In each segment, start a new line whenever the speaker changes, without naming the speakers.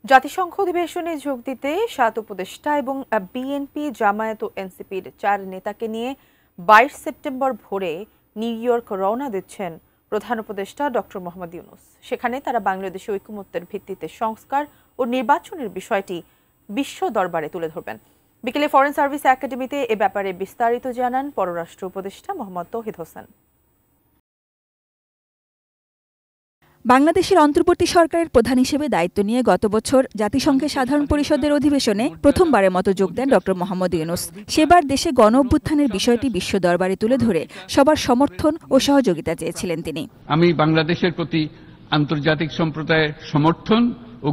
জাতিসংঘ অধিবেশনে যোগ দিতে ৭ উপদেষ্টা এবং বিএনপি, জামায়াত ও এনসিপির ৪ নেতাকে নিয়ে ২২ সেপ্টেম্বর ভোরে নিউ ইয়র্ক রওনা দিচ্ছেন প্রধান উপদেষ্টা ডক্টর মোহাম্মদ ইউনূস। সেখানে তারা বাংলাদেশে ঐকমত্যের ভিত্তিতে সংস্কার ও নির্বাচনের বিষয়টি বিশ্ব দরবারে তুলে ধরবেন। বিকেলে ফরেন সার্ভিস একাডেমিতে এ ব্যাপারে বিস্তারিত জানান পররাষ্ট্র উপদেষ্টা মোহাম্মদ তৌহিদ হোসেন।
বাংলাদেশের অন্তর্বর্তী সরকারের প্রধান হিসেবে দায়িত্ব নিয়ে গত বছর জাতিসংঘের সাধারণ পরিষদের অধিবেশনে প্রথমবারের মতো যোগ দেন ডক্টর মোহাম্মদ ইউনূস। সেবার দেশে গণ অভ্যুত্থানের বিষয়টি বিশ্ব দরবারে তুলে ধরে সবার সমর্থন ও সহযোগিতা চেয়েছিলেন তিনি।
আমি বাংলাদেশের প্রতি আন্তর্জাতিক সম্প্রদায়ের সমর্থন ও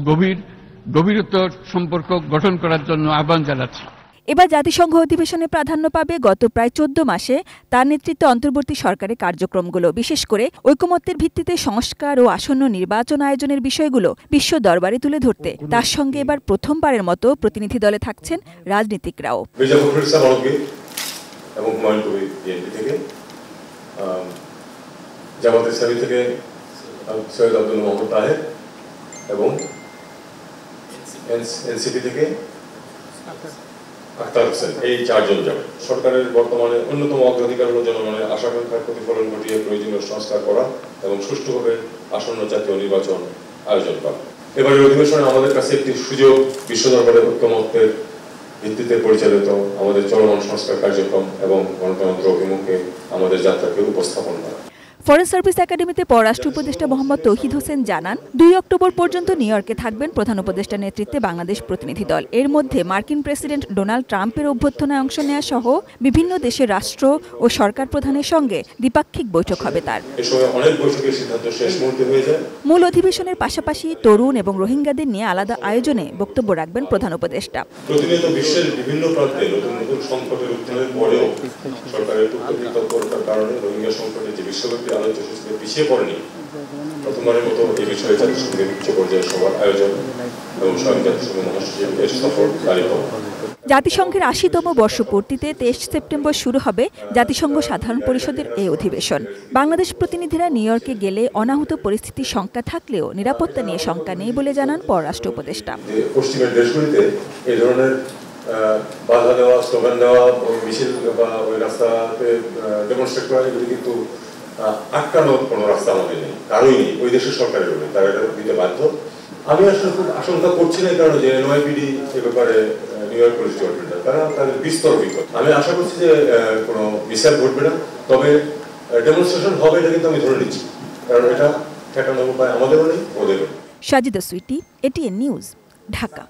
গভীরতর সম্পর্ক গঠন করার জন্য আহ্বান জানাচ্ছি।
এবার জাতিসংঘ অধিবেশনে প্রাধান্য পাবে গত প্রায় ১৪ মাসে তার নেতৃত্বে অন্তর্বর্তী সরকারের কার্যক্রমগুলো, বিশেষ করে ঐকমত্যের ভিত্তিতে সংস্কার ও আসন্ন নির্বাচন আয়োজনের বিষয়গুলো বিশ্ব দরবারে তুলে ধরতে। তার সঙ্গে এবার প্রথমবারের মতো প্রতিনিধি দলে থাকছেন রাজনীতিকরাও।
এই ৪ জন যাবে। সরকারের বর্তমানে অন্যতম অগ্রাধিকার হল জনগণের আশা-আকাঙ্ক্ষার প্রতিফলন ঘটিয়ে প্রয়োজনীয় সংস্কার করা এবং সুষ্ঠুভাবে আসন্ন জাতীয় নির্বাচন আয়োজন করা। এবারের অধিবেশনে আমাদের কাছে একটি সুযোগ বিশ্ব দরবারে ঐকমত্যের ভিত্তিতে পরিচালিত আমাদের চলমান সংস্কার কার্যক্রম এবং গণতন্ত্র অভিমুখে আমাদের যাত্রাকে উপস্থাপন করা।
ফরেন সার্ভিস একাডেমিতে পররাষ্ট্র উপদেষ্টা মোহাম্মদ তৌহিদ হোসেন জানান, ২ অক্টোবর পর্যন্ত নিউ ইয়র্কে থাকবেন প্রধান উপদেষ্টার নেতৃত্বে বাংলাদেশ প্রতিনিধি দল। এর মধ্যে মার্কিন প্রেসিডেন্ট ডোনাল্ড ট্রাম্পের অভ্যর্থনায় অংশ নেওয়া সহ বিভিন্ন দেশের রাষ্ট্র ও সরকার প্রধানের সঙ্গে দ্বিপাক্ষিক বৈঠক হবে তার। মূল অধিবেশনের পাশাপাশি তরুণ এবং রোহিঙ্গাদের নিয়ে আলাদা আয়োজনে বক্তব্য রাখবেন প্রধান উপদেষ্টা।
প্রতিনিয়ত বিশ্বের বিভিন্ন প্রান্তে নতুন নতুন সংকটের উত্থানের পরেও সরকারের তৎপরতার কারণে রোহিঙ্গা সংকটে যে বিশ্বব্যাপী আলোচ্য সূচিতে পিছিয়ে পড়েনি, প্রথমবারের মতো এই বিষয়ে জাতিসংঘের উচ্চ পর্যায়ের সভার আয়োজন এবং স্বয়ং জাতিসংঘ মহাসচিবের সফর তারিখ।
জাতিসংঘের ৮০তম বর্ষপূর্তিতে ২৩ সেপ্টেম্বর শুরু হবে জাতিসংঘ সাধারণ পরিষদের এই অধিবেশন। বাংলাদেশ প্রতিনিধিরা নিউ ইয়র্কে গেলে অনাহুত পরিস্থিতির শঙ্কা থাকলেও নিরাপত্তা নিয়ে শঙ্কা নেই বলে জানান পররাষ্ট্র উপদেষ্টা।
পশ্চিমের দেশগুলিতে এই ধরনের বাধা দেওয়া, স্লোগান দেওয়া, মিছিল বা ওই রাস্তাতে ডেমনস্ট্রেট করা, এগুলি কিন্তু আটকানোর কোনো রাস্তা আমাদের নেই, কারোই নেই, ওই দেশের সরকারের নেই, তারা এটা দিতে বাধ্য। আমি আসলে খুব আশঙ্কা করছি না, কারণ যে এনওয়াইপিডি এ ব্যাপারে নিউ ইয়র্ক পুলিশ ডিপার্টমেন্ট তারা তাদের বিস্তর অভিজ্ঞতা। আমি আশা করছি যে কোনো মিসঅ্যাপ ঘটবে না, তবে ডেমনস্ট্রেশন হবে এটা কিন্তু আমি ধরে নিচ্ছি, কারণ এটা ঠেকানোর উপায় আমাদেরও নেই, ওদেরও।
Sajida Sweety, ATN news, Dhaka.